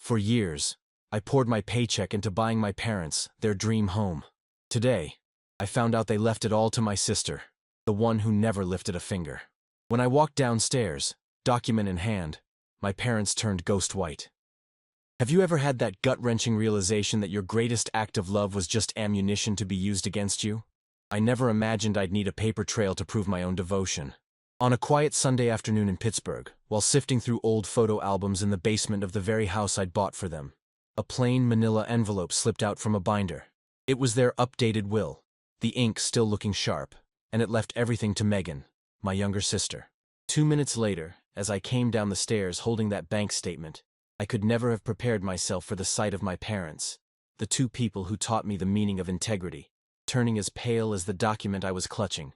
For years, I poured my paycheck into buying my parents their dream home. Today, I found out they left it all to my sister, the one who never lifted a finger. When I walked downstairs, document in hand, my parents turned ghost white. Have you ever had that gut-wrenching realization that your greatest act of love was just ammunition to be used against you? I never imagined I'd need a paper trail to prove my own devotion. On a quiet Sunday afternoon in Pittsburgh, while sifting through old photo albums in the basement of the very house I'd bought for them, a plain manila envelope slipped out from a binder. It was their updated will, the ink still looking sharp, and it left everything to Megan, my younger sister. 2 minutes later, as I came down the stairs holding that bank statement, I could never have prepared myself for the sight of my parents, the two people who taught me the meaning of integrity, turning as pale as the document I was clutching.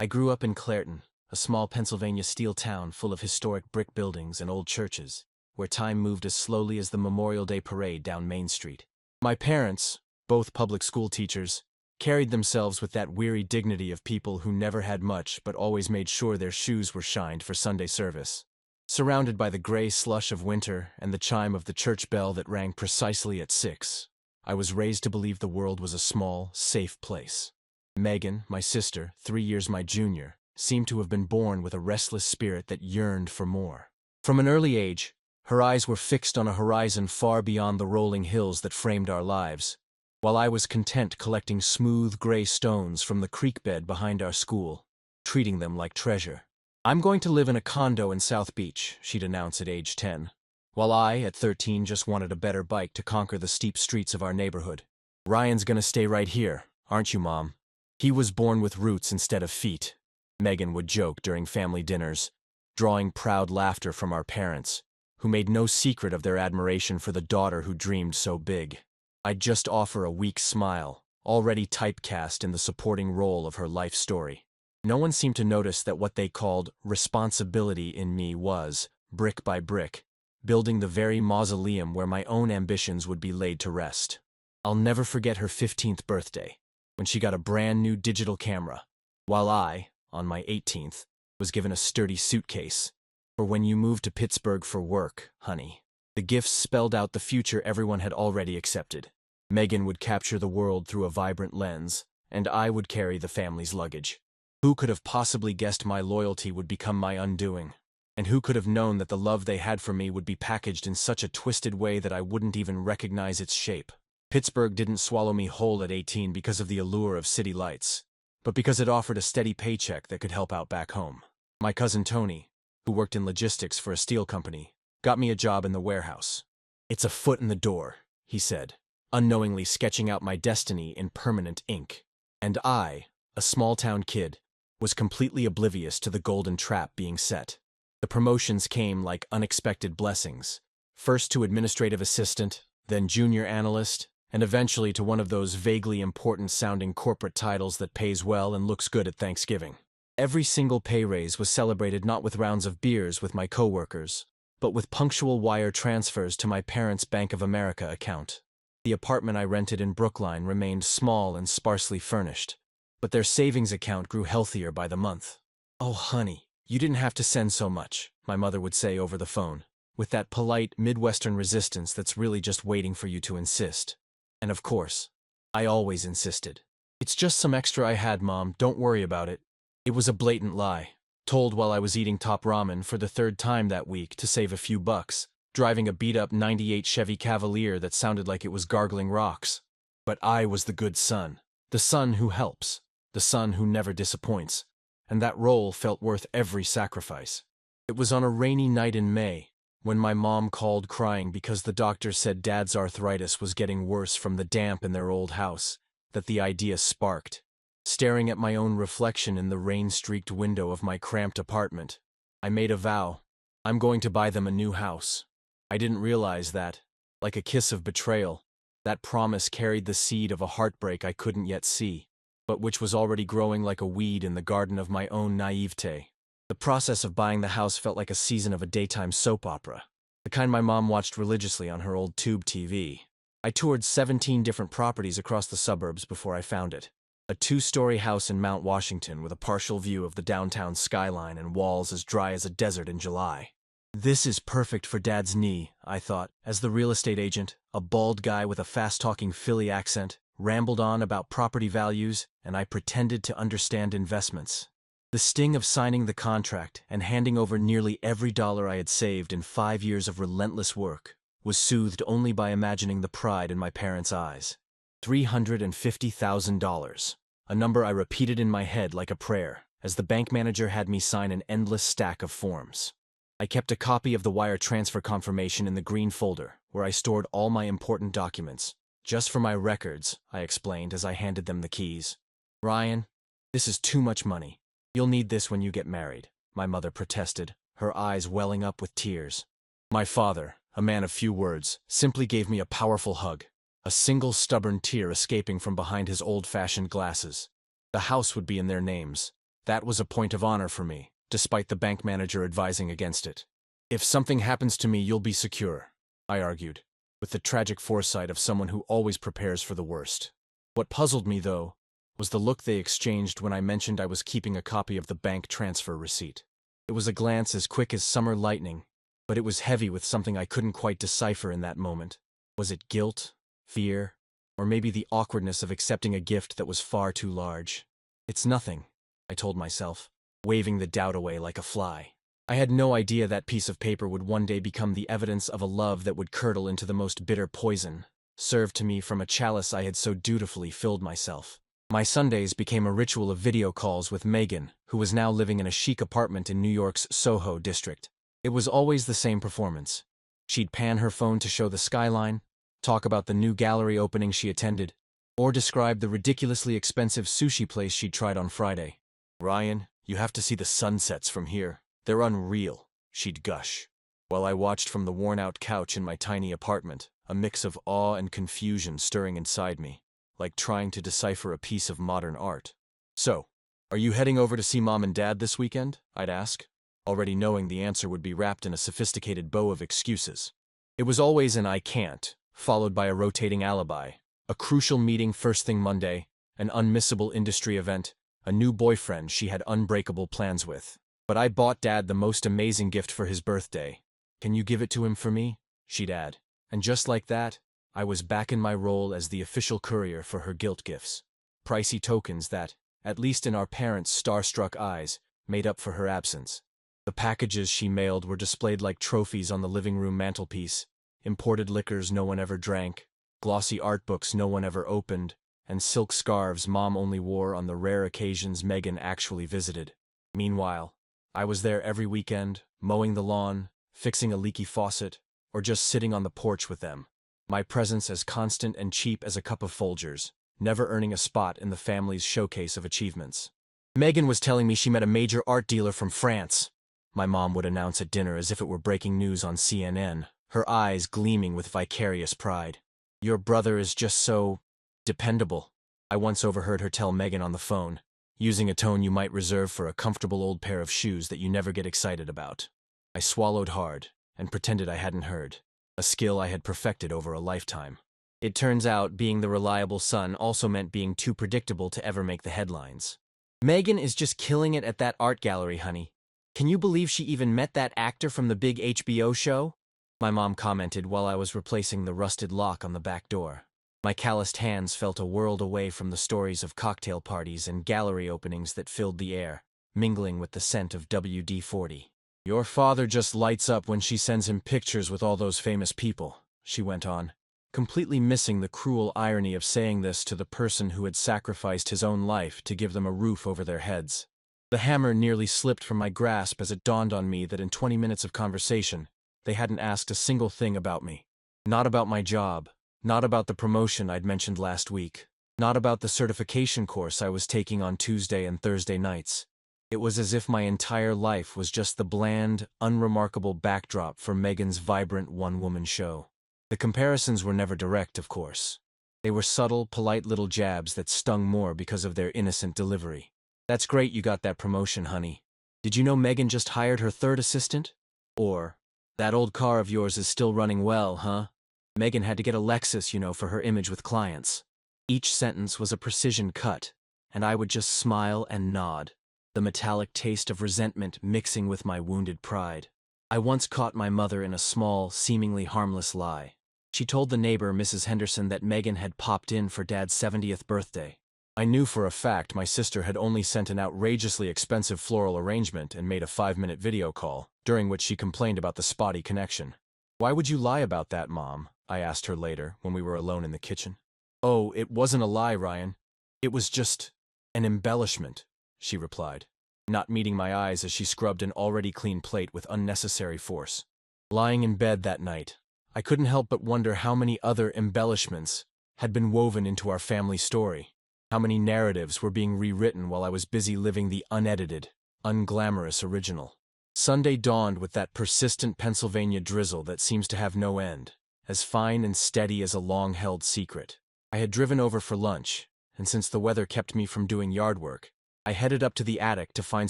I grew up in Clairton, a small Pennsylvania steel town full of historic brick buildings and old churches, where time moved as slowly as the Memorial Day parade down Main Street. My parents, both public school teachers, carried themselves with that weary dignity of people who never had much but always made sure their shoes were shined for Sunday service. Surrounded by the gray slush of winter and the chime of the church bell that rang precisely at 6, I was raised to believe the world was a small, safe place. Megan, my sister, 3 years my junior, seemed to have been born with a restless spirit that yearned for more. From an early age, her eyes were fixed on a horizon far beyond the rolling hills that framed our lives, while I was content collecting smooth gray stones from the creek bed behind our school, treating them like treasure. "I'm going to live in a condo in South Beach," she'd announce at age 10, while I, at 13, just wanted a better bike to conquer the steep streets of our neighborhood. "Ryan's gonna stay right here, aren't you, Mom? He was born with roots instead of feet," Megan would joke during family dinners, drawing proud laughter from our parents, who made no secret of their admiration for the daughter who dreamed so big. I'd just offer a weak smile, already typecast in the supporting role of her life story. No one seemed to notice that what they called responsibility in me was, brick by brick, building the very mausoleum where my own ambitions would be laid to rest. I'll never forget her 15th birthday, when she got a brand new digital camera, while I, on my 18th, was given a sturdy suitcase. "For when you move to Pittsburgh for work, honey." The gifts spelled out the future everyone had already accepted. Megan would capture the world through a vibrant lens, and I would carry the family's luggage. Who could have possibly guessed my loyalty would become my undoing? And who could have known that the love they had for me would be packaged in such a twisted way that I wouldn't even recognize its shape? Pittsburgh didn't swallow me whole at 18 because of the allure of city lights, but because it offered a steady paycheck that could help out back home. My cousin Tony, who worked in logistics for a steel company, got me a job in the warehouse. "It's a foot in the door," he said, unknowingly sketching out my destiny in permanent ink. And I, a small-town kid, was completely oblivious to the golden trap being set. The promotions came like unexpected blessings, first to administrative assistant, then junior analyst, and eventually to one of those vaguely important-sounding corporate titles that pays well and looks good at Thanksgiving. Every single pay raise was celebrated not with rounds of beers with my coworkers, but with punctual wire transfers to my parents' Bank of America account. The apartment I rented in Brookline remained small and sparsely furnished, but their savings account grew healthier by the month. "Oh, honey, you didn't have to send so much," my mother would say over the phone, with that polite Midwestern resistance that's really just waiting for you to insist. And of course, I always insisted. "It's just some extra I had, Mom, don't worry about it." It was a blatant lie, told while I was eating top ramen for the 3rd time that week to save a few bucks, driving a beat-up '98 Chevy Cavalier that sounded like it was gargling rocks. But I was the good son, the son who helps, the son who never disappoints, and that role felt worth every sacrifice. It was on a rainy night in May, when my mom called crying because the doctor said Dad's arthritis was getting worse from the damp in their old house, that the idea sparked. Staring at my own reflection in the rain-streaked window of my cramped apartment, I made a vow. I'm going to buy them a new house. I didn't realize that, like a kiss of betrayal, that promise carried the seed of a heartbreak I couldn't yet see, but which was already growing like a weed in the garden of my own naivete. The process of buying the house felt like a season of a daytime soap opera, the kind my mom watched religiously on her old tube TV. I toured 17 different properties across the suburbs before I found it. A 2-story house in Mount Washington with a partial view of the downtown skyline and walls as dry as a desert in July. This is perfect for Dad's knee, I thought, as the real estate agent, a bald guy with a fast-talking Philly accent, rambled on about property values, and I pretended to understand investments. The sting of signing the contract and handing over nearly every dollar I had saved in 5 years of relentless work was soothed only by imagining the pride in my parents' eyes. $350,000, a number I repeated in my head like a prayer, as the bank manager had me sign an endless stack of forms. I kept a copy of the wire transfer confirmation in the green folder, where I stored all my important documents. Just for my records, I explained as I handed them the keys. Ryan, this is too much money. You'll need this when you get married, my mother protested, her eyes welling up with tears. My father, a man of few words, simply gave me a powerful hug, a single stubborn tear escaping from behind his old-fashioned glasses. The house would be in their names. That was a point of honor for me, despite the bank manager advising against it. If something happens to me, you'll be secure, I argued, with the tragic foresight of someone who always prepares for the worst. What puzzled me, though, was the look they exchanged when I mentioned I was keeping a copy of the bank transfer receipt. It was a glance as quick as summer lightning, but it was heavy with something I couldn't quite decipher in that moment. Was it guilt, fear, or maybe the awkwardness of accepting a gift that was far too large? It's nothing, I told myself, waving the doubt away like a fly. I had no idea that piece of paper would one day become the evidence of a love that would curdle into the most bitter poison, served to me from a chalice I had so dutifully filled myself. My Sundays became a ritual of video calls with Megan, who was now living in a chic apartment in New York's Soho district. It was always the same performance. She'd pan her phone to show the skyline, talk about the new gallery opening she attended, or describe the ridiculously expensive sushi place she'd tried on Friday. Ryan, you have to see the sunsets from here. They're unreal, she'd gush, while I watched from the worn-out couch in my tiny apartment, a mix of awe and confusion stirring inside me, like trying to decipher a piece of modern art. So, are you heading over to see Mom and Dad this weekend? I'd ask, already knowing the answer would be wrapped in a sophisticated bow of excuses. It was always an I can't, followed by a rotating alibi, a crucial meeting first thing Monday, an unmissable industry event, a new boyfriend she had unbreakable plans with. But I bought Dad the most amazing gift for his birthday. Can you give it to him for me? She'd add. And just like that, I was back in my role as the official courier for her guilt gifts. Pricey tokens that, at least in our parents' starstruck eyes, made up for her absence. The packages she mailed were displayed like trophies on the living room mantelpiece, imported liquors no one ever drank, glossy art books no one ever opened, and silk scarves Mom only wore on the rare occasions Megan actually visited. Meanwhile, I was there every weekend, mowing the lawn, fixing a leaky faucet, or just sitting on the porch with them. My presence as constant and cheap as a cup of Folgers, never earning a spot in the family's showcase of achievements. Megan was telling me she met a major art dealer from France, my mom would announce at dinner as if it were breaking news on CNN, her eyes gleaming with vicarious pride. Your brother is just so dependable, I once overheard her tell Megan on the phone, using a tone you might reserve for a comfortable old pair of shoes that you never get excited about. I swallowed hard and pretended I hadn't heard, a skill I had perfected over a lifetime. It turns out being the reliable son also meant being too predictable to ever make the headlines. Megan is just killing it at that art gallery, honey. Can you believe she even met that actor from the big HBO show? My mom commented while I was replacing the rusted lock on the back door. My calloused hands felt a world away from the stories of cocktail parties and gallery openings that filled the air, mingling with the scent of WD-40. Your father just lights up when she sends him pictures with all those famous people, she went on, completely missing the cruel irony of saying this to the person who had sacrificed his own life to give them a roof over their heads. The hammer nearly slipped from my grasp as it dawned on me that in 20 minutes of conversation, they hadn't asked a single thing about me. Not about my job. Not about the promotion I'd mentioned last week. Not about the certification course I was taking on Tuesday and Thursday nights. It was as if my entire life was just the bland, unremarkable backdrop for Megan's vibrant one-woman show. The comparisons were never direct, of course. They were subtle, polite little jabs that stung more because of their innocent delivery. That's great you got that promotion, honey. Did you know Megan just hired her third assistant? Or, that old car of yours is still running well, huh? Megan had to get a Lexus, for her image with clients. Each sentence was a precision cut, and I would just smile and nod, the metallic taste of resentment mixing with my wounded pride. I once caught my mother in a small, seemingly harmless lie. She told the neighbor, Mrs. Henderson, that Megan had popped in for Dad's 70th birthday. I knew for a fact my sister had only sent an outrageously expensive floral arrangement and made a 5-minute video call, during which she complained about the spotty connection. "Why would you lie about that, Mom?" I asked her later, when we were alone in the kitchen. "Oh, it wasn't a lie, Ryan. It was just an embellishment," she replied, not meeting my eyes as she scrubbed an already clean plate with unnecessary force. Lying in bed that night, I couldn't help but wonder how many other embellishments had been woven into our family story. How many narratives were being rewritten while I was busy living the unedited, unglamorous original. Sunday dawned with that persistent Pennsylvania drizzle that seems to have no end, as fine and steady as a long-held secret. I had driven over for lunch, and since the weather kept me from doing yard work, I headed up to the attic to find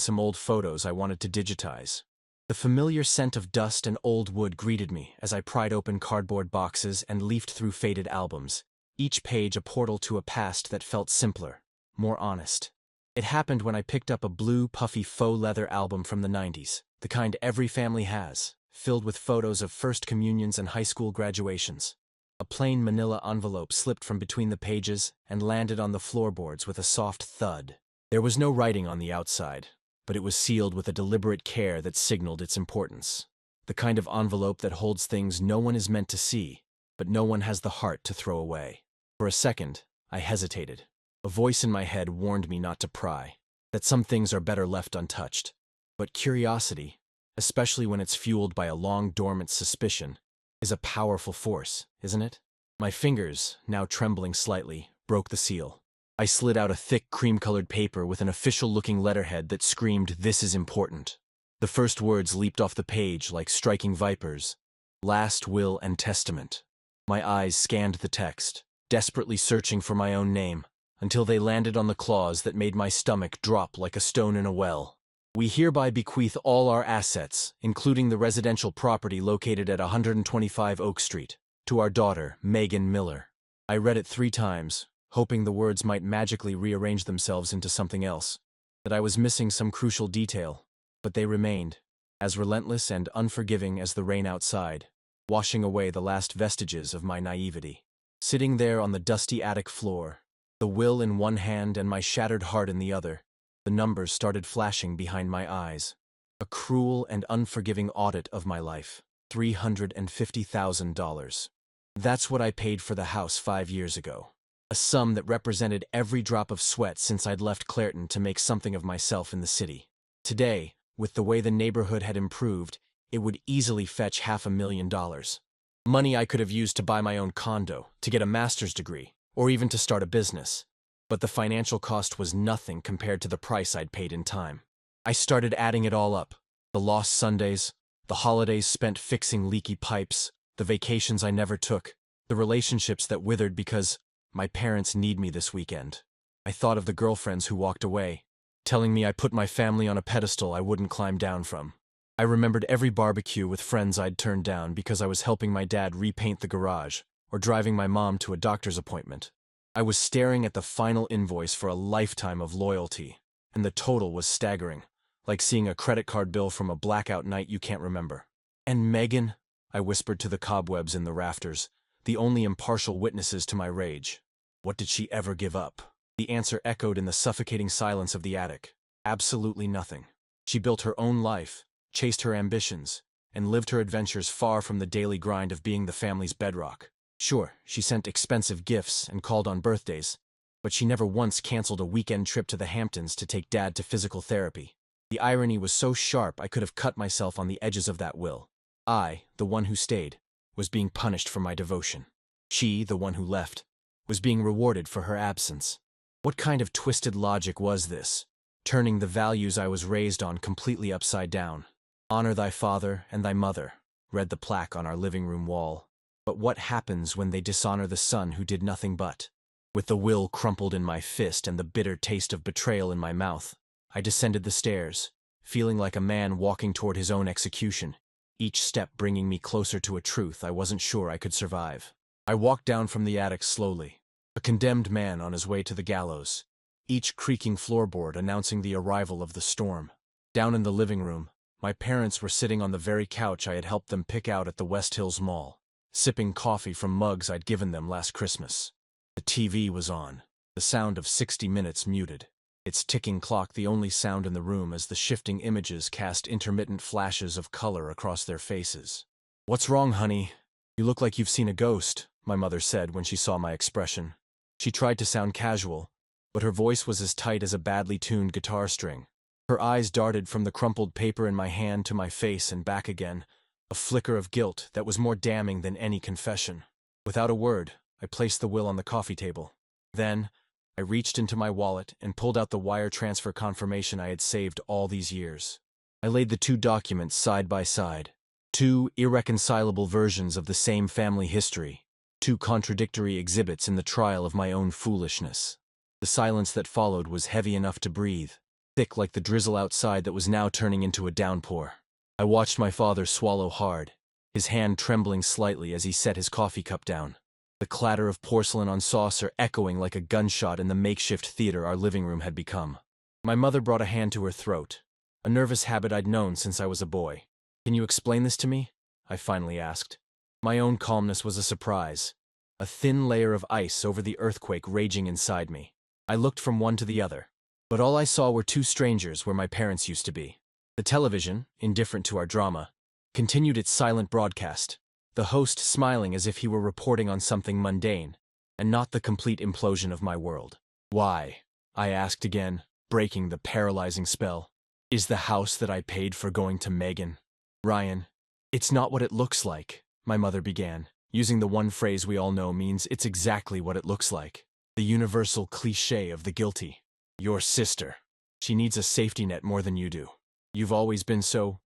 some old photos I wanted to digitize. The familiar scent of dust and old wood greeted me as I pried open cardboard boxes and leafed through faded albums, each page a portal to a past that felt simpler, more honest. It happened when I picked up a blue, puffy faux leather album from the 90s, the kind every family has, filled with photos of first communions and high school graduations. A plain manila envelope slipped from between the pages and landed on the floorboards with a soft thud. There was no writing on the outside, but it was sealed with a deliberate care that signaled its importance. The kind of envelope that holds things no one is meant to see, but no one has the heart to throw away. For a second, I hesitated. A voice in my head warned me not to pry, that some things are better left untouched. But curiosity, especially when it's fueled by a long-dormant suspicion, is a powerful force, isn't it? My fingers, now trembling slightly, broke the seal. I slid out a thick cream-colored paper with an official-looking letterhead that screamed, "This is important." The first words leaped off the page like striking vipers. "Last will and testament." My eyes scanned the text, desperately searching for my own name, until they landed on the clause that made my stomach drop like a stone in a well. "We hereby bequeath all our assets, including the residential property located at 125 Oak Street, to our daughter, Megan Miller." I read it 3 times, hoping the words might magically rearrange themselves into something else, that I was missing some crucial detail, but they remained, as relentless and unforgiving as the rain outside, washing away the last vestiges of my naivety. Sitting there on the dusty attic floor, the will in one hand and my shattered heart in the other, the numbers started flashing behind my eyes. A cruel and unforgiving audit of my life. $350,000. That's what I paid for the house 5 years ago. A sum that represented every drop of sweat since I'd left Clairton to make something of myself in the city. Today, with the way the neighborhood had improved, it would easily fetch $500,000. Money I could have used to buy my own condo, to get a master's degree, or even to start a business. But the financial cost was nothing compared to the price I'd paid in time. I started adding it all up. The lost Sundays, the holidays spent fixing leaky pipes, the vacations I never took, the relationships that withered because my parents need me this weekend. I thought of the girlfriends who walked away, telling me I put my family on a pedestal I wouldn't climb down from. I remembered every barbecue with friends I'd turned down because I was helping my dad repaint the garage or driving my mom to a doctor's appointment. I was staring at the final invoice for a lifetime of loyalty, and the total was staggering, like seeing a credit card bill from a blackout night you can't remember. "And Megan?" I whispered to the cobwebs in the rafters, the only impartial witnesses to my rage. What did she ever give up? The answer echoed in the suffocating silence of the attic. Absolutely nothing. She built her own life, chased her ambitions, and lived her adventures far from the daily grind of being the family's bedrock. Sure, she sent expensive gifts and called on birthdays, but she never once canceled a weekend trip to the Hamptons to take Dad to physical therapy. The irony was so sharp I could have cut myself on the edges of that will. I, the one who stayed, was being punished for my devotion. She, the one who left, was being rewarded for her absence. What kind of twisted logic was this, turning the values I was raised on completely upside down? "Honor thy father and thy mother," read the plaque on our living room wall. But what happens when they dishonor the son who did nothing but? With the will crumpled in my fist and the bitter taste of betrayal in my mouth, I descended the stairs, feeling like a man walking toward his own execution, each step bringing me closer to a truth I wasn't sure I could survive. I walked down from the attic slowly, a condemned man on his way to the gallows, each creaking floorboard announcing the arrival of the storm. Down in the living room, My parents were sitting on the very couch I had helped them pick out at the West Hills Mall, sipping coffee from mugs I'd given them last Christmas. The TV was on, the sound of 60 Minutes muted, its ticking clock the only sound in the room as the shifting images cast intermittent flashes of color across their faces. "What's wrong, honey? You look like you've seen a ghost," my mother said when she saw my expression. She tried to sound casual, but her voice was as tight as a badly tuned guitar string. Her eyes darted from the crumpled paper in my hand to my face and back again, a flicker of guilt that was more damning than any confession. Without a word, I placed the will on the coffee table. Then, I reached into my wallet and pulled out the wire transfer confirmation I had saved all these years. I laid the two documents side by side, two irreconcilable versions of the same family history, two contradictory exhibits in the trial of my own foolishness. The silence that followed was heavy enough to breathe, thick like the drizzle outside that was now turning into a downpour. I watched my father swallow hard, his hand trembling slightly as he set his coffee cup down, the clatter of porcelain on saucer echoing like a gunshot in the makeshift theater our living room had become. My mother brought a hand to her throat, a nervous habit I'd known since I was a boy. "Can you explain this to me?" I finally asked. My own calmness was a surprise, a thin layer of ice over the earthquake raging inside me. I looked from one to the other, but all I saw were two strangers where my parents used to be. The television, indifferent to our drama, continued its silent broadcast, the host smiling as if he were reporting on something mundane, and not the complete implosion of my world. "Why?" I asked again, breaking the paralyzing spell. "Is the house that I paid for going to Megan?" "Ryan, it's not what it looks like," my mother began, using the one phrase we all know means it's exactly what it looks like. The universal cliché of the guilty. "Your sister. She needs a safety net more than you do. You've always been so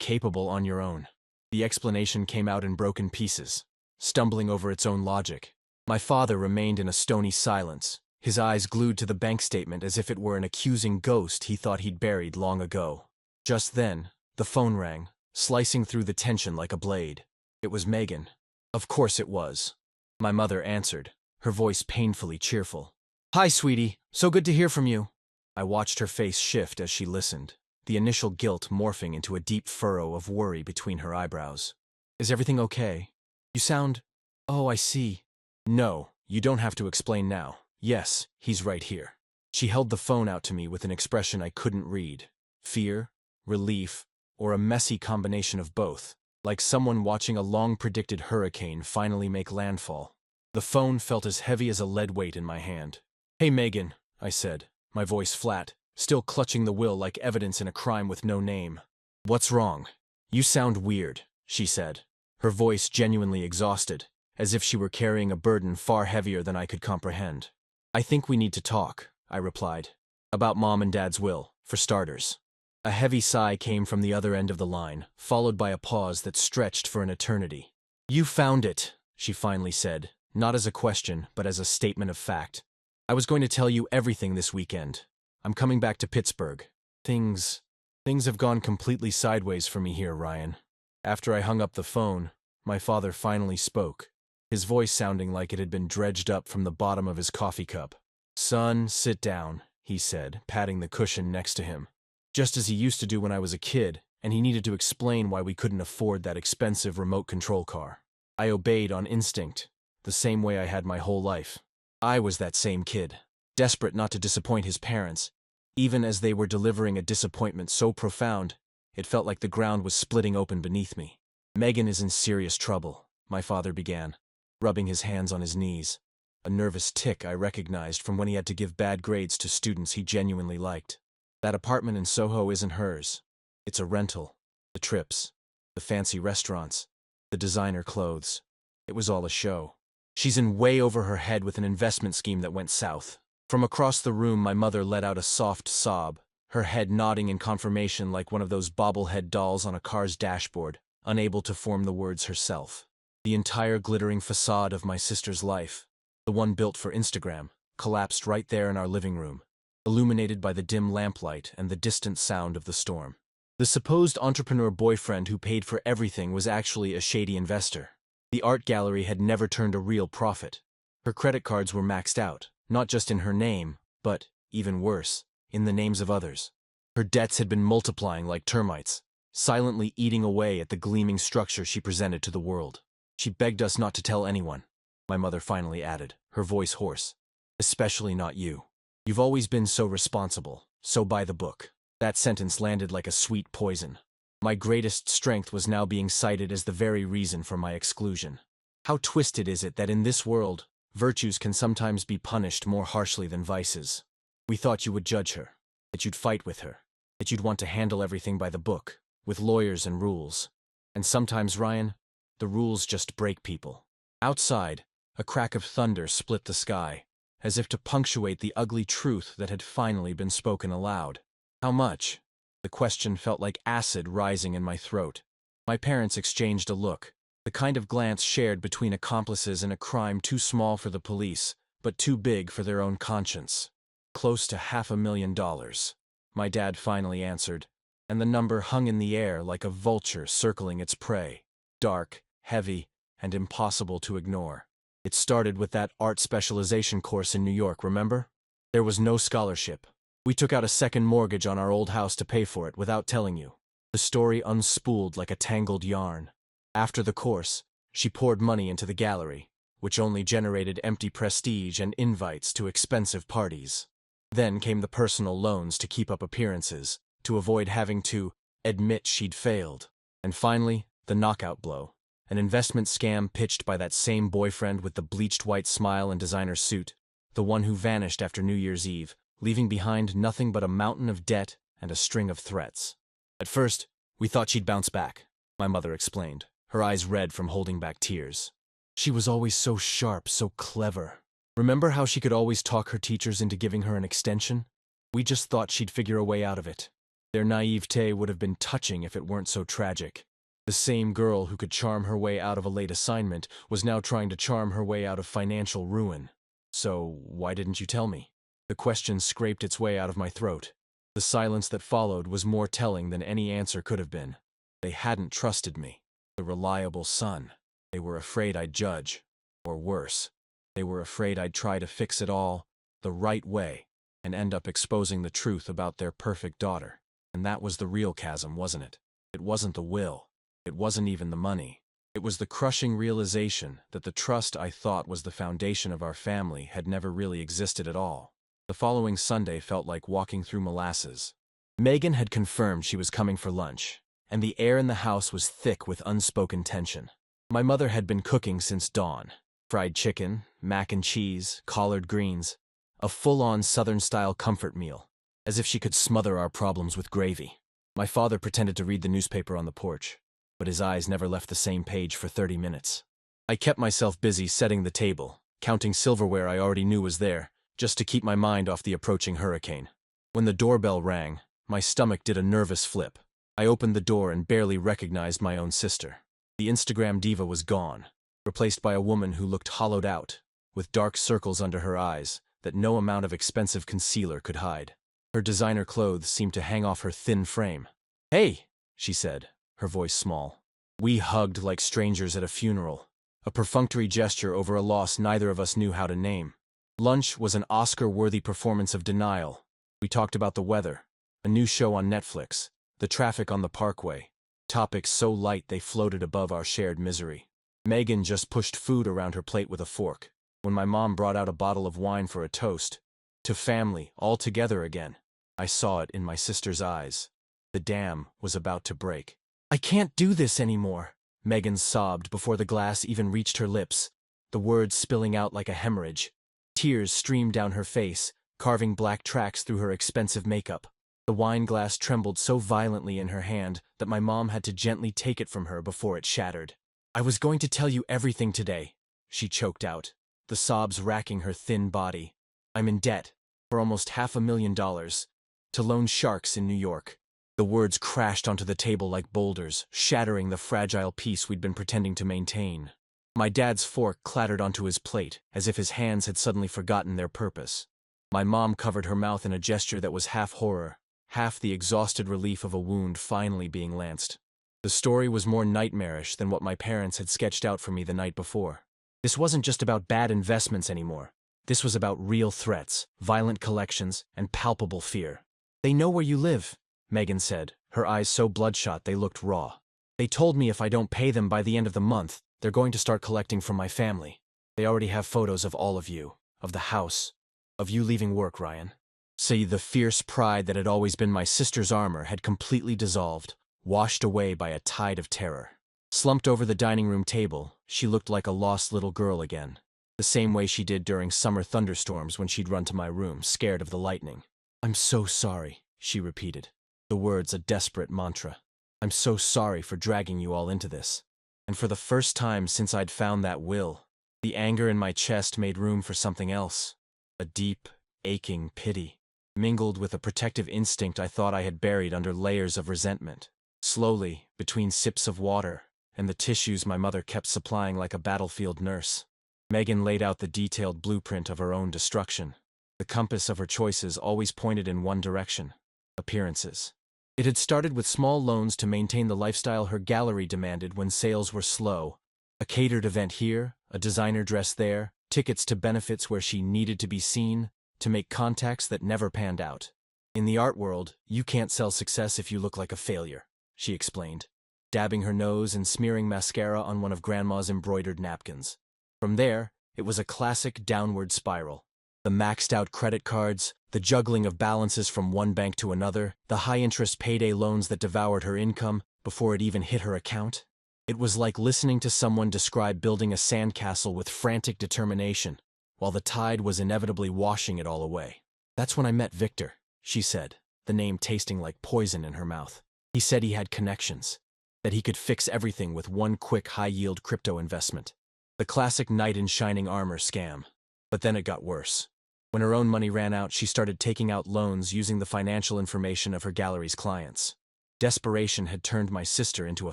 capable on your own." The explanation came out in broken pieces, stumbling over its own logic. My father remained in a stony silence, his eyes glued to the bank statement as if it were an accusing ghost he thought he'd buried long ago. Just then, the phone rang, slicing through the tension like a blade. It was Megan. Of course it was. My mother answered, her voice painfully cheerful. "Hi, sweetie. So good to hear from you." I watched her face shift as she listened, the initial guilt morphing into a deep furrow of worry between her eyebrows. "Is everything okay? You sound... Oh, I see." "No, you don't have to explain now. Yes, he's right here." She held the phone out to me with an expression I couldn't read. Fear, relief, or a messy combination of both, like someone watching a long-predicted hurricane finally make landfall. The phone felt as heavy as a lead weight in my hand. "Hey, Megan," I said, my voice flat, still clutching the will like evidence in a crime with no name. "What's wrong? You sound weird," she said, her voice genuinely exhausted, as if she were carrying a burden far heavier than I could comprehend. "I think we need to talk," I replied. "About Mom and Dad's will, for starters." A heavy sigh came from the other end of the line, followed by a pause that stretched for an eternity. "You found it," she finally said, not as a question, but as a statement of fact. "I was going to tell you everything this weekend. I'm coming back to Pittsburgh. Things have gone completely sideways for me here, Ryan." After I hung up the phone, my father finally spoke, his voice sounding like it had been dredged up from the bottom of his coffee cup. "Son, sit down," he said, patting the cushion next to him, just as he used to do when I was a kid, and he needed to explain why we couldn't afford that expensive remote control car. I obeyed on instinct, the same way I had my whole life. I was that same kid, desperate not to disappoint his parents, even as they were delivering a disappointment so profound, it felt like the ground was splitting open beneath me. "Megan is in serious trouble," my father began, rubbing his hands on his knees, a nervous tic I recognized from when he had to give bad grades to students he genuinely liked. "That apartment in Soho isn't hers. It's a rental. The trips, the fancy restaurants, the designer clothes. It was all a show. She's in way over her head with an investment scheme that went south." From across the room, my mother let out a soft sob, her head nodding in confirmation like one of those bobblehead dolls on a car's dashboard, unable to form the words herself. The entire glittering facade of my sister's life, the one built for Instagram, collapsed right there in our living room, illuminated by the dim lamplight and the distant sound of the storm. The supposed entrepreneur boyfriend who paid for everything was actually a shady investor. The art gallery had never turned a real profit. Her credit cards were maxed out, not just in her name, but, even worse, in the names of others. Her debts had been multiplying like termites, silently eating away at the gleaming structure she presented to the world. She begged us not to tell anyone, my mother finally added, her voice hoarse. Especially not you. You've always been so responsible, so by the book. That sentence landed like a sweet poison. My greatest strength was now being cited as the very reason for my exclusion. How twisted is it that in this world, virtues can sometimes be punished more harshly than vices? We thought you would judge her, that you'd fight with her, that you'd want to handle everything by the book, with lawyers and rules. And sometimes, Ryan, the rules just break people. Outside, a crack of thunder split the sky, as if to punctuate the ugly truth that had finally been spoken aloud. How much? The question felt like acid rising in my throat. My parents exchanged a look, the kind of glance shared between accomplices in a crime too small for the police, but too big for their own conscience. Close to $500,000, my dad finally answered, and the number hung in the air like a vulture circling its prey, dark, heavy, and impossible to ignore. It started with that art specialization course in New York, remember? There was no scholarship. We took out a second mortgage on our old house to pay for it without telling you. The story unspooled like a tangled yarn. After the course, she poured money into the gallery, which only generated empty prestige and invites to expensive parties. Then came the personal loans to keep up appearances, to avoid having to admit she'd failed. And finally, the knockout blow. An investment scam pitched by that same boyfriend with the bleached white smile and designer suit, the one who vanished after New Year's Eve, leaving behind nothing but a mountain of debt and a string of threats. At first, we thought she'd bounce back, my mother explained, her eyes red from holding back tears. She was always so sharp, so clever. Remember how she could always talk her teachers into giving her an extension? We just thought she'd figure a way out of it. Their naivete would have been touching if it weren't so tragic. The same girl who could charm her way out of a late assignment was now trying to charm her way out of financial ruin. So, why didn't you tell me? The question scraped its way out of my throat. The silence that followed was more telling than any answer could have been. They hadn't trusted me, the reliable son. They were afraid I'd judge. Or worse, they were afraid I'd try to fix it all the right way and end up exposing the truth about their perfect daughter. And that was the real chasm, wasn't it? It wasn't the will. It wasn't even the money. It was the crushing realization that the trust I thought was the foundation of our family had never really existed at all. The following Sunday felt like walking through molasses. Megan had confirmed she was coming for lunch, and the air in the house was thick with unspoken tension. My mother had been cooking since dawn. Fried chicken, mac and cheese, collard greens, a full-on Southern-style comfort meal, as if she could smother our problems with gravy. My father pretended to read the newspaper on the porch, but his eyes never left the same page for 30 minutes. I kept myself busy setting the table, counting silverware I already knew was there, just to keep my mind off the approaching hurricane. When the doorbell rang, my stomach did a nervous flip. I opened the door and barely recognized my own sister. The Instagram diva was gone, replaced by a woman who looked hollowed out, with dark circles under her eyes that no amount of expensive concealer could hide. Her designer clothes seemed to hang off her thin frame. "Hey," she said, her voice small. We hugged like strangers at a funeral, a perfunctory gesture over a loss neither of us knew how to name. Lunch was an Oscar-worthy performance of denial. We talked about the weather, a new show on Netflix, the traffic on the parkway, topics so light they floated above our shared misery. Megan just pushed food around her plate with a fork, when my mom brought out a bottle of wine for a toast. To family, all together again. I saw it in my sister's eyes. The dam was about to break. "I can't do this anymore," Megan sobbed before the glass even reached her lips, the words spilling out like a hemorrhage. Tears streamed down her face, carving black tracks through her expensive makeup. The wine glass trembled so violently in her hand that my mom had to gently take it from her before it shattered. "I was going to tell you everything today," she choked out, the sobs racking her thin body. "I'm in debt, for almost $500,000, to loan sharks in New York." The words crashed onto the table like boulders, shattering the fragile peace we'd been pretending to maintain. My dad's fork clattered onto his plate, as if his hands had suddenly forgotten their purpose. My mom covered her mouth in a gesture that was half horror, half the exhausted relief of a wound finally being lanced. The story was more nightmarish than what my parents had sketched out for me the night before. This wasn't just about bad investments anymore. This was about real threats, violent collections, and palpable fear. "They know where you live," Megan said, her eyes so bloodshot they looked raw. They told me if I don't pay them by the end of the month, they're going to start collecting from my family. They already have photos of all of you, of the house, of you leaving work, Ryan. See, the fierce pride that had always been my sister's armor had completely dissolved, washed away by a tide of terror. Slumped over the dining room table, she looked like a lost little girl again, the same way she did during summer thunderstorms when she'd run to my room, scared of the lightning. "I'm so sorry," she repeated, the words a desperate mantra. "I'm so sorry for dragging you all into this." And for the first time since I'd found that will, the anger in my chest made room for something else. A deep, aching pity, mingled with a protective instinct I thought I had buried under layers of resentment. Slowly, between sips of water and the tissues my mother kept supplying like a battlefield nurse, Megan laid out the detailed blueprint of her own destruction. The compass of her choices always pointed in one direction: appearances. It had started with small loans to maintain the lifestyle her gallery demanded when sales were slow. A catered event here, a designer dress there, tickets to benefits where she needed to be seen, to make contacts that never panned out. "In the art world, you can't sell success if you look like a failure," she explained, dabbing her nose and smearing mascara on one of Grandma's embroidered napkins. From there, it was a classic downward spiral. The maxed-out credit cards, the juggling of balances from one bank to another, the high-interest payday loans that devoured her income before it even hit her account. It was like listening to someone describe building a sandcastle with frantic determination, while the tide was inevitably washing it all away. "That's when I met Victor," she said, the name tasting like poison in her mouth. "He said he had connections, that he could fix everything with one quick high-yield crypto investment. The classic knight in shining armor scam. But then it got worse. When her own money ran out, she started taking out loans using the financial information of her gallery's clients. Desperation had turned my sister into a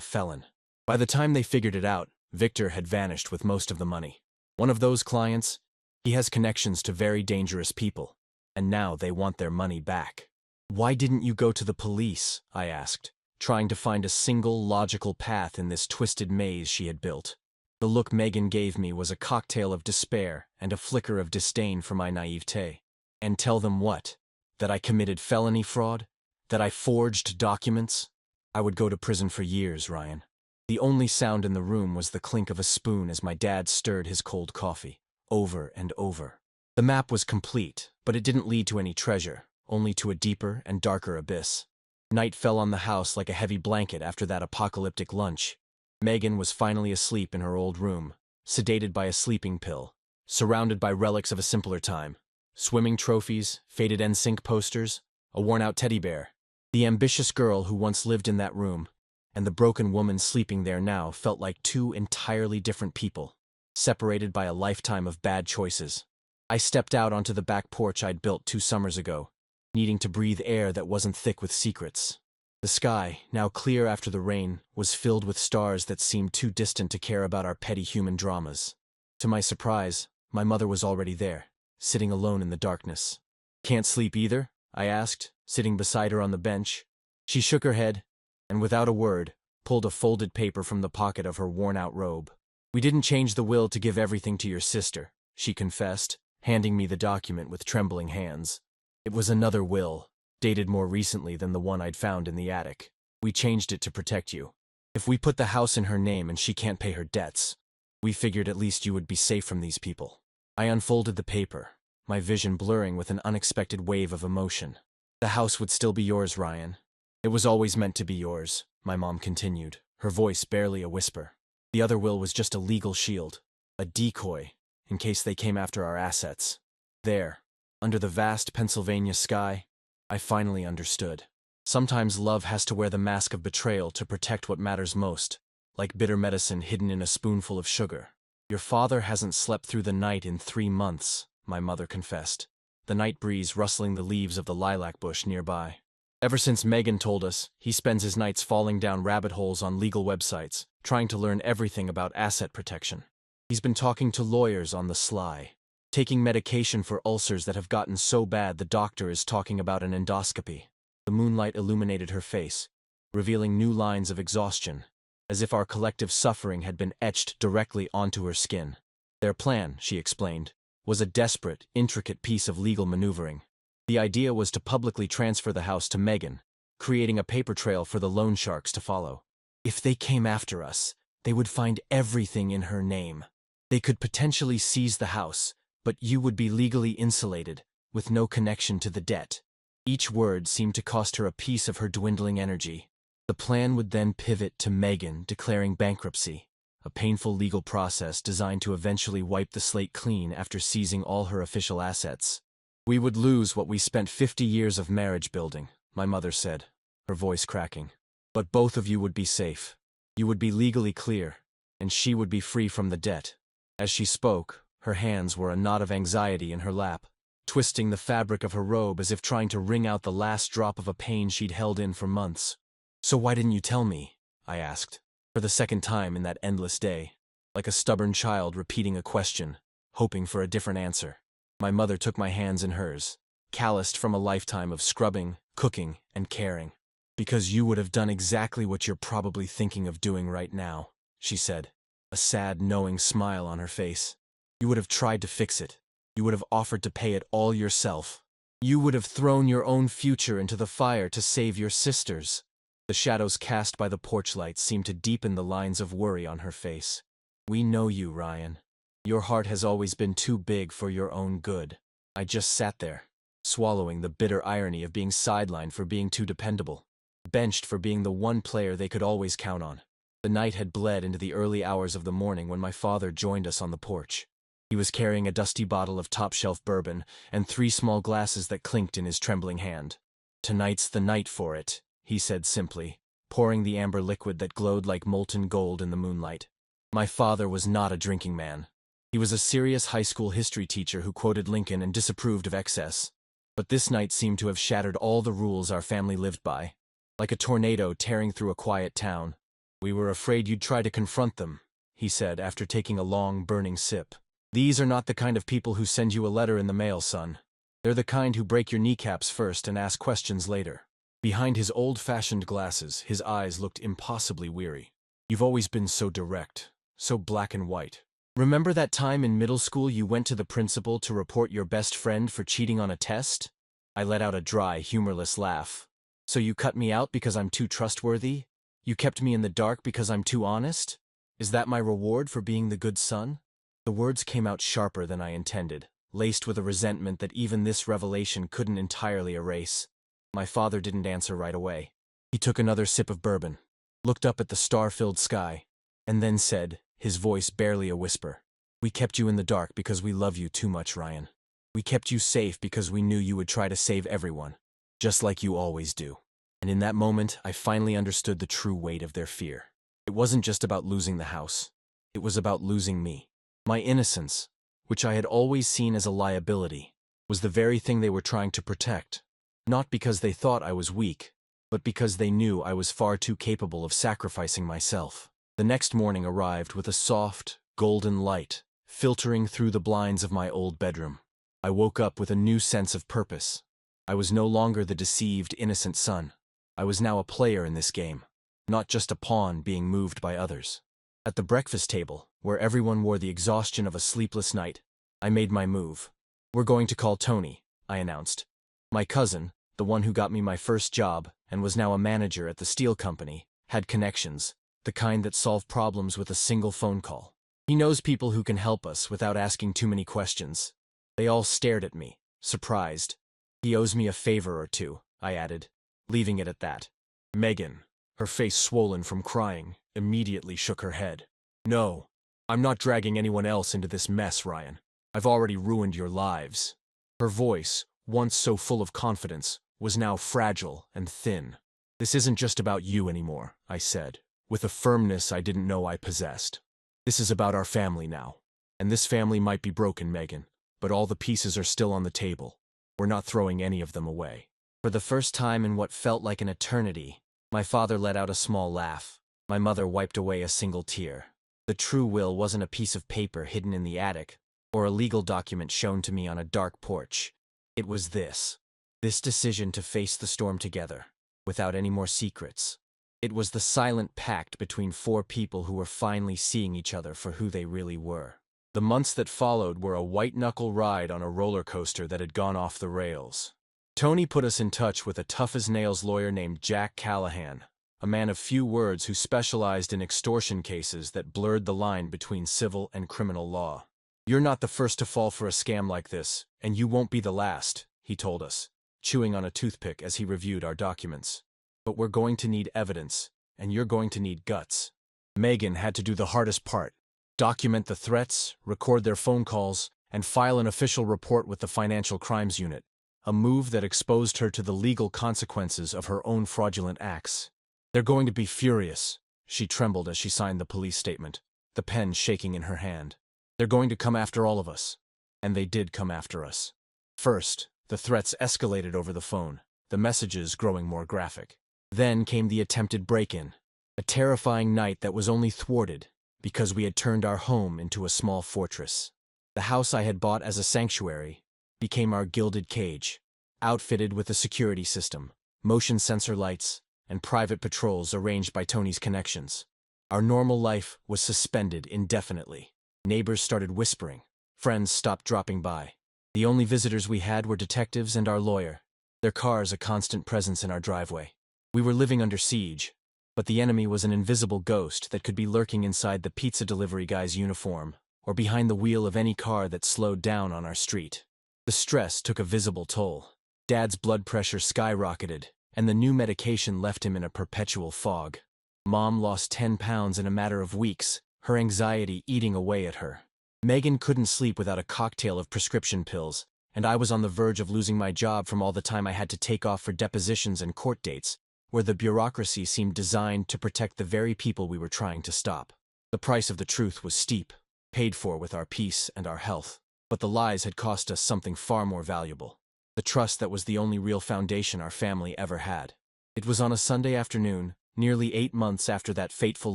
felon. By the time they figured it out, Victor had vanished with most of the money. One of those clients, he has connections to very dangerous people, and now they want their money back." "Why didn't you go to the police?" I asked, trying to find a single logical path in this twisted maze she had built. The look Megan gave me was a cocktail of despair and a flicker of disdain for my naivete. "And tell them what? That I committed felony fraud? That I forged documents?" "I would go to prison for years, Ryan." The only sound in the room was the clink of a spoon as my dad stirred his cold coffee, over and over. The map was complete, but it didn't lead to any treasure, only to a deeper and darker abyss. Night fell on the house like a heavy blanket after that apocalyptic lunch. Megan was finally asleep in her old room, sedated by a sleeping pill, surrounded by relics of a simpler time. Swimming trophies, faded NSYNC posters, a worn-out teddy bear. The ambitious girl who once lived in that room, and the broken woman sleeping there now felt like two entirely different people, separated by a lifetime of bad choices. I stepped out onto the back porch I'd built 2 summers ago, needing to breathe air that wasn't thick with secrets. The sky, now clear after the rain, was filled with stars that seemed too distant to care about our petty human dramas. To my surprise, my mother was already there, sitting alone in the darkness. "Can't sleep either?" I asked, sitting beside her on the bench. She shook her head, and without a word, pulled a folded paper from the pocket of her worn-out robe. "We didn't change the will to give everything to your sister," she confessed, handing me the document with trembling hands. "It was another will, dated more recently than the one I'd found in the attic. We changed it to protect you. If we put the house in her name and she can't pay her debts, we figured at least you would be safe from these people." I unfolded the paper, my vision blurring with an unexpected wave of emotion. "The house would still be yours, Ryan. It was always meant to be yours," my mom continued, her voice barely a whisper. "The other will was just a legal shield, a decoy, in case they came after our assets." There, under the vast Pennsylvania sky, I finally understood. Sometimes love has to wear the mask of betrayal to protect what matters most, like bitter medicine hidden in a spoonful of sugar. "Your father hasn't slept through the night in 3 months, my mother confessed, the night breeze rustling the leaves of the lilac bush nearby. "Ever since Megan told us, he spends his nights falling down rabbit holes on legal websites, trying to learn everything about asset protection. He's been talking to lawyers on the sly, taking medication for ulcers that have gotten so bad the doctor is talking about an endoscopy." The moonlight illuminated her face, revealing new lines of exhaustion, as if our collective suffering had been etched directly onto her skin. "Their plan," she explained, "was a desperate, intricate piece of legal maneuvering. The idea was to publicly transfer the house to Megan, creating a paper trail for the loan sharks to follow. If they came after us, they would find everything in her name. They could potentially seize the house, but you would be legally insulated, with no connection to the debt. Each word seemed to cost her a piece of her dwindling energy. The plan would then pivot to Megan declaring bankruptcy, a painful legal process designed to eventually wipe the slate clean after seizing all her official assets. We would lose what we spent 50 years of marriage building, my mother said, her voice cracking. But both of you would be safe. You would be legally clear, and she would be free from the debt. As she spoke, her hands were a knot of anxiety in her lap, twisting the fabric of her robe as if trying to wring out the last drop of a pain she'd held in for months. So why didn't you tell me? I asked, for the second time in that endless day, like a stubborn child repeating a question, hoping for a different answer. My mother took my hands in hers, calloused from a lifetime of scrubbing, cooking, and caring. Because you would have done exactly what you're probably thinking of doing right now, she said, a sad, knowing smile on her face. You would have tried to fix it. You would have offered to pay it all yourself. You would have thrown your own future into the fire to save your sisters. The shadows cast by the porch lights seemed to deepen the lines of worry on her face. We know you, Ryan. Your heart has always been too big for your own good. I just sat there, swallowing the bitter irony of being sidelined for being too dependable, benched for being the one player they could always count on. The night had bled into the early hours of the morning when my father joined us on the porch. He was carrying a dusty bottle of top-shelf bourbon and 3 small glasses that clinked in his trembling hand. Tonight's the night for it, he said simply, pouring the amber liquid that glowed like molten gold in the moonlight. My father was not a drinking man. He was a serious high school history teacher who quoted Lincoln and disapproved of excess. But this night seemed to have shattered all the rules our family lived by. Like a tornado tearing through a quiet town. We were afraid you'd try to confront them, he said after taking a long, burning sip. These are not the kind of people who send you a letter in the mail, son. They're the kind who break your kneecaps first and ask questions later. Behind his old-fashioned glasses, his eyes looked impossibly weary. You've always been so direct, so black and white. Remember that time in middle school you went to the principal to report your best friend for cheating on a test? I let out a dry, humorless laugh. So you cut me out because I'm too trustworthy? You kept me in the dark because I'm too honest? Is that my reward for being the good son? The words came out sharper than I intended, laced with a resentment that even this revelation couldn't entirely erase. My father didn't answer right away. He took another sip of bourbon, looked up at the star-filled sky, and then said, his voice barely a whisper, "We kept you in the dark because we love you too much, Ryan. We kept you safe because we knew you would try to save everyone, just like you always do." And in that moment, I finally understood the true weight of their fear. It wasn't just about losing the house. It was about losing me. My innocence, which I had always seen as a liability, was the very thing they were trying to protect. Not because they thought I was weak, but because they knew I was far too capable of sacrificing myself. The next morning arrived with a soft, golden light filtering through the blinds of my old bedroom. I woke up with a new sense of purpose. I was no longer the deceived, innocent son. I was now a player in this game, not just a pawn being moved by others. At the breakfast table, where everyone wore the exhaustion of a sleepless night, I made my move. "We're going to call Tony," I announced. My cousin, the one who got me my first job and was now a manager at the steel company, had connections, the kind that solve problems with a single phone call. He knows people who can help us without asking too many questions. They all stared at me, surprised. "He owes me a favor or two," I added, leaving it at that. Megan, her face swollen from crying, immediately shook her head. "No, I'm not dragging anyone else into this mess, Ryan. I've already ruined your lives." Her voice, once so full of confidence, was now fragile and thin. "This isn't just about you anymore," I said, with a firmness I didn't know I possessed. "This is about our family now. And this family might be broken, Megan, but all the pieces are still on the table. We're not throwing any of them away." For the first time in what felt like an eternity, my father let out a small laugh. My mother wiped away a single tear. The true will wasn't a piece of paper hidden in the attic, or a legal document shown to me on a dark porch. It was this decision to face the storm together, without any more secrets. It was the silent pact between 4 people who were finally seeing each other for who they really were. The months that followed were a white-knuckle ride on a roller coaster that had gone off the rails. Tony put us in touch with a tough-as-nails lawyer named Jack Callahan, a man of few words who specialized in extortion cases that blurred the line between civil and criminal law. "You're not the first to fall for a scam like this, and you won't be the last," he told us, chewing on a toothpick as he reviewed our documents. "But we're going to need evidence, and you're going to need guts." Megan had to do the hardest part: document the threats, record their phone calls, and file an official report with the Financial Crimes Unit, a move that exposed her to the legal consequences of her own fraudulent acts. "They're going to be furious," she trembled as she signed the police statement, the pen shaking in her hand. "They're going to come after all of us." And they did come after us. First, the threats escalated over the phone, the messages growing more graphic. Then came the attempted break-in, a terrifying night that was only thwarted because we had turned our home into a small fortress. The house I had bought as a sanctuary became our gilded cage, outfitted with a security system, motion sensor lights, and private patrols arranged by Tony's connections. Our normal life was suspended indefinitely. Neighbors started whispering. Friends stopped dropping by. The only visitors we had were detectives and our lawyer, their cars a constant presence in our driveway. We were living under siege, but the enemy was an invisible ghost that could be lurking inside the pizza delivery guy's uniform or behind the wheel of any car that slowed down on our street. The stress took a visible toll. Dad's blood pressure skyrocketed, and the new medication left him in a perpetual fog. Mom lost 10 pounds in a matter of weeks, her anxiety eating away at her. Megan couldn't sleep without a cocktail of prescription pills, and I was on the verge of losing my job from all the time I had to take off for depositions and court dates, where the bureaucracy seemed designed to protect the very people we were trying to stop. The price of the truth was steep, paid for with our peace and our health. But the lies had cost us something far more valuable: the trust that was the only real foundation our family ever had. It was on a Sunday afternoon, nearly 8 months after that fateful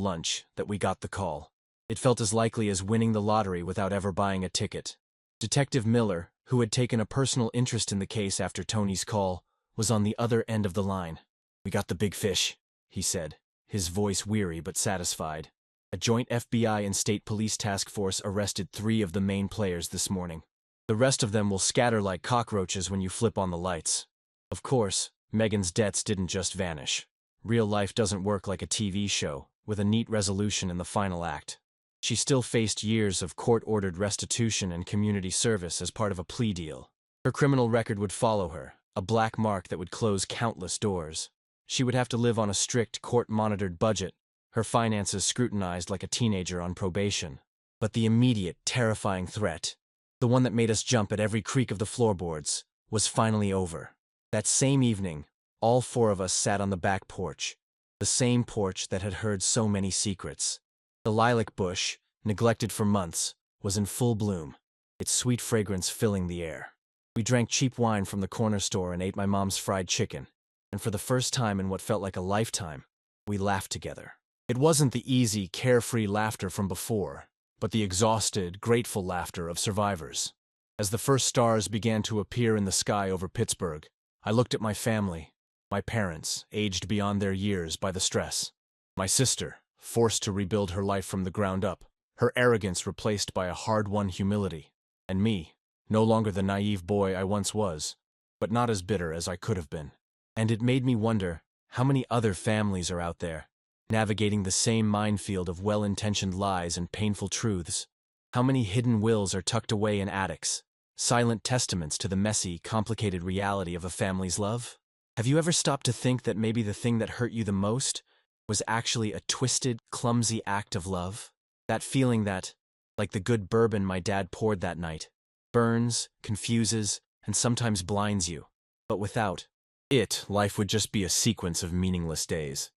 lunch, that we got the call. It felt as likely as winning the lottery without ever buying a ticket. Detective Miller, who had taken a personal interest in the case after Tony's call, was on the other end of the line. "We got the big fish," he said, his voice weary but satisfied. "A joint FBI and state police task force arrested 3 of the main players this morning. The rest of them will scatter like cockroaches when you flip on the lights." Of course, Megan's debts didn't just vanish. Real life doesn't work like a TV show, with a neat resolution in the final act. She still faced years of court-ordered restitution and community service as part of a plea deal. Her criminal record would follow her, a black mark that would close countless doors. She would have to live on a strict court-monitored budget, her finances scrutinized like a teenager on probation. But the immediate, terrifying threat, the one that made us jump at every creak of the floorboards, was finally over. That same evening, all 4 of us sat on the back porch, the same porch that had heard so many secrets. The lilac bush, neglected for months, was in full bloom, its sweet fragrance filling the air. We drank cheap wine from the corner store and ate my mom's fried chicken, and for the first time in what felt like a lifetime, we laughed together. It wasn't the easy, carefree laughter from before, but the exhausted, grateful laughter of survivors. As the first stars began to appear in the sky over Pittsburgh, I looked at my family, my parents, aged beyond their years by the stress. My sister, forced to rebuild her life from the ground up, her arrogance replaced by a hard-won humility. And me, no longer the naive boy I once was, but not as bitter as I could have been. And it made me wonder how many other families are out there, navigating the same minefield of well-intentioned lies and painful truths. How many hidden wills are tucked away in attics, silent testaments to the messy, complicated reality of a family's love? Have you ever stopped to think that maybe the thing that hurt you the most was actually a twisted, clumsy act of love? That feeling that, like the good bourbon my dad poured that night, burns, confuses, and sometimes blinds you. But without it, life would just be a sequence of meaningless days.